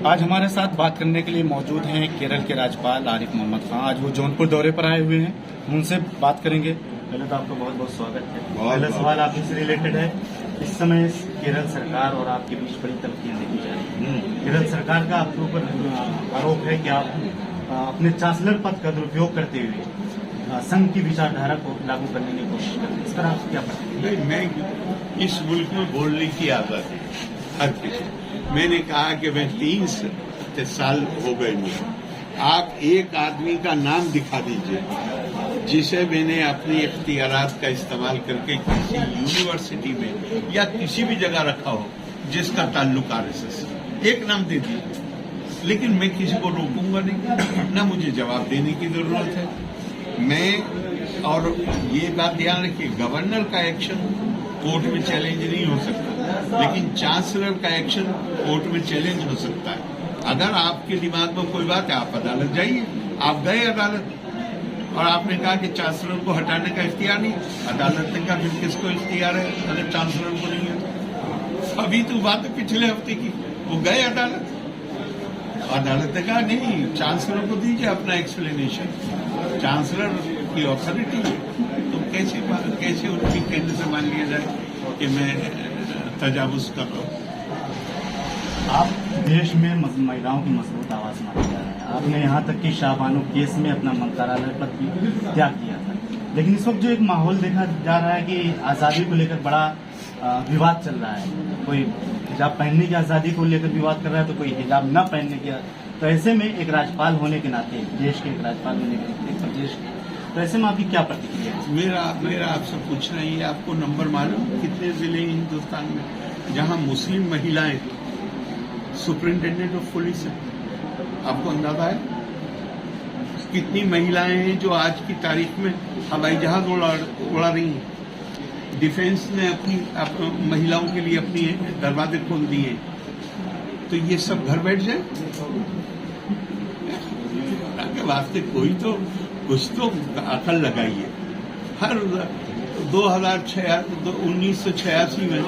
آج ہمارے ساتھ بات کرنے کے لیے موجود ہیں کیرل کے راجپال عارف محمد خان. آج وہ جونپور دورے پر آئے ہوئے ہیں, ہم ان سے بات کریں گے. پہلے تو آپ کا بہت بہت سواگت ہے. پہلا سوال آپ سے ریلیٹڈ ہے. اس سمے کیرل سرکار اور آپ کے بیچ بڑی تلخیاں دیکھی جا رہی ہیں. کیرل سرکار کا آپ کے اوپر آروپ ہے کہ آپ اپنے چانسلر پد کا درپیوگ کرتے ہوئے سنگھ کی وچار دھارا کو لاگو کرنے کی کوشش کرتے ہیں. اس پر آپ کیا پڑھتے ہیں؟ میں اس ملک میں بولنے کی عادت ہے ہر کسی. میں نے کہا کہ میں 3 سال ہو گئے مجھے. آپ ایک آدمی کا نام دکھا دیجئے جسے میں نے اپنے اختیارات کا استعمال کر کے کسی یونیورسٹی میں یا کسی بھی جگہ رکھا ہو جس کا تعلق RSS. ایک نام دے دیجیے, لیکن میں کسی کو روکوں گا نہیں, نہ مجھے جواب دینے کی ضرورت ہے. میں اور یہ بات دھیان رکھیے, گورنر کا ایکشن کورٹ میں چیلنج نہیں ہو سکتا, لیکن چانسلر کا ایکشن کورٹ میں چیلنج ہو سکتا ہے. اگر آپ کے دماغ میں کوئی بات ہے آپ عدالت جائیے. آپ گئے عدالت اور آپ نے کہا کہ چانسلر کو ہٹانے کا اختیار نہیں. عدالت نے کہا پھر کس کو اختیار ہے اگر چانسلر کو نہیں ہے؟ ابھی تو بات ہے پچھلے ہفتے کی. وہ گئے عدالت نے کہا نہیں, چانسلر کو دیجیے اپنا ایکسپلینیشن. چانسلر کی اتھارٹی ہے تو کیسے ان کی کہنے سے مان لیا جائے کہ میں تجاوز کر رہا ہوں. آپ دیش میں مہیلاؤں کی مضبوط آواز مانی جا رہے ہیں. آپ نے یہاں تک کہ شاہ بانو کیس میں اپنا منترالیہ پد بھی تیاگ کیا تھا, لیکن اس وقت جو ایک ماحول دیکھا جا رہا ہے کہ آزادی کو لے کر بڑا وواد چل رہا ہے. کوئی حجاب پہننے کی آزادی کو لے کر وواد کر رہا ہے تو کوئی حجاب نہ پہننے کی. تو ایسے میں ایک راجپال ہونے کے ناطے, دیش کے ایک راجپال ہونے کے ناطے, پردیش کے, تو ایسے میں آپ کی کیا پرتکریا ہے؟ میرا آپ سے پوچھنا یہ, آپ کو نمبر معلوم کتنے ضلع ہندوستان میں جہاں مسلم مہیلائیں سپرنٹینڈنٹ آف پولیس ہیں؟ آپ کو اندازہ ہے کتنی مہیلائیں ہیں جو آج کی تاریخ میں ہوائی جہاز اڑا رہی ہیں؟ ڈیفینس نے اپنی مہیلاؤں کے لیے اپنی دروازے کھول دیے. تو یہ سب گھر بیٹھ جائیں کے واسطے کوئی تو کچھ تو عقل لگائیے. ہر 1986 میں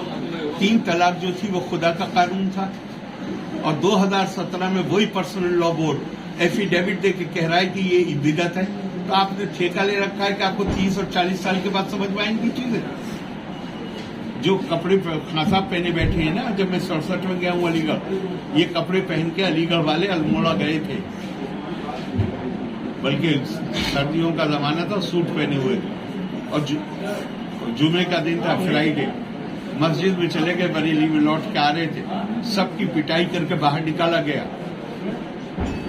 3 طلاق جو تھی وہ خدا کا قانون تھا, اور 2017 میں وہی پرسنل لا بورڈ ایفیڈیوٹ دے کے کہہ رہا ہے کہ یہ بدعت ہے. تو آپ نے ٹھیکہ لے رکھا ہے کہ آپ کو 30 اور 40 سال کے بعد سمجھ میں آئیں گی چیزیں. جو کپڑے خان صاحب پہنے بیٹھے ہیں نا, جب میں 67 میں گیا ہوں علی گڑھ, یہ کپڑے پہن کے علی گڑھ والے الموڑا گئے تھے, بلکہ سردیوں کا زمانہ تھا, سوٹ پہنے ہوئے تھے, اور جمعے کا دن تھا, فرائیڈے, مسجد میں چلے گئے, بریلی میں لوٹ کے آ رہے تھے, سب کی پٹائی کر کے باہر نکالا گیا.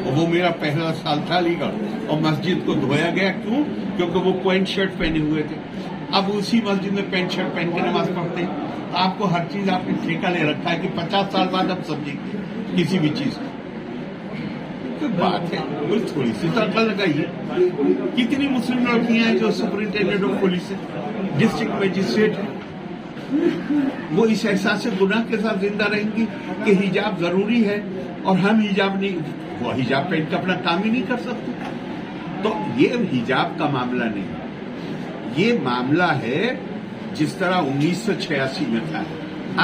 اور وہ میرا پہلا سال تھا علی گڑھ, اور مسجد کو دھویا گیا. کیوں؟ کیونکہ وہ پینٹ شرٹ پہنے ہوئے تھے. اب اسی مسجد میں پینٹ شرٹ پہن کے نماز پڑھتے ہیں. آپ کو ہر چیز آپ نے ٹھیکہ لے رکھا ہے کہ 50 سال بعد اب سمجھیں گے کسی بھی چیز کو. بات ہے کوئی تھوڑی سی تو عقل لگائیے. کتنی مسلم لڑکیاں ہیں جو سپرنٹینڈنٹ آف پولیس ہے, ڈسٹرکٹ مجسٹریٹ ہے, وہ اس احساس گناہ کے ساتھ زندہ رہیں گی کہ حجاب ضروری ہے اور ہم حجاب نہیں, وہ حجاب پہن کے اپنا کام ہی نہیں کر سکتے. تو یہ حجاب کا معاملہ نہیں, یہ معاملہ ہے جس طرح 1986 میں تھا.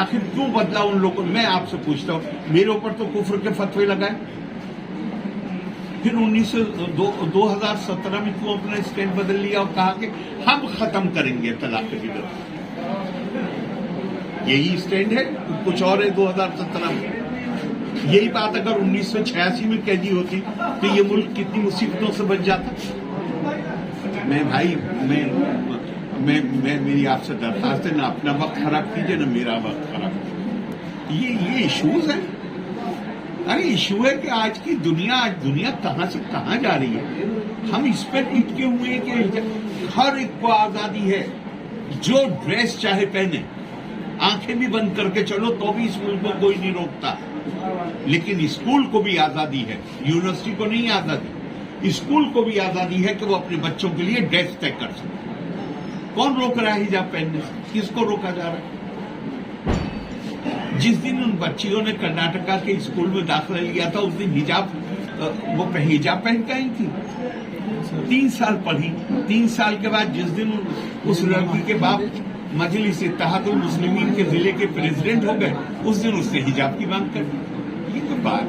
آخر کیوں بدلا ان لوگوں؟ میں آپ سے پوچھتا ہوں, میرے اوپر تو کفر کے فتوے لگائے, پھر 2017 میں کیوں اپنا اسٹینڈ بدل لیا اور کہا کہ ہم ختم کریں گے طلاق کی بدت؟ یہی اسٹینڈ ہے, کچھ اور ہے 2017 میں. یہی بات اگر 1986 میں کہہ دی ہوتی تو یہ ملک کتنی مصیبتوں سے بچ جاتا. میں بھائی میں میری آپ سے درخواست ہے, نہ اپنا وقت خراب کیجیے نہ میرا وقت خراب کیجیے. یہ ایشوز ہیں. ارے ایشو ہے کہ آج کی دنیا کہاں سے کہاں جا رہی ہے. ہم اس پہ ٹوٹ کے ہوئے ہیں کہ ہر ایک کو آزادی ہے, جو ڈریس چاہے پہنے, آنکھیں بھی بند کر کے چلو تو بھی اس ملک کو کوئی نہیں روکتا. لیکن اسکول کو بھی آزادی ہے, یونیورسٹی کو نہیں آزادی. اسکول کو بھی آزادی ہے کہ وہ اپنے بچوں کے لیے ڈریس طے کر سکے. کون روک رہا ہے حجاب پہننے سے؟ کس کو روکا جا رہا ہے؟ جس دن ان بچیوں نے کرناٹکا کے اسکول میں داخلہ لیا تھا اس دن حجاب پہن کے آئی تھی. 3 سال پڑھی. 3 سال کے بعد جس دن اس لڑکی کے باپ مجلس اتحاد المسلمین کے ضلع کے پریزیڈنٹ ہو گئے, اس دن اس نے حجاب کی مانگ کر دی. یہ تو بات ہے.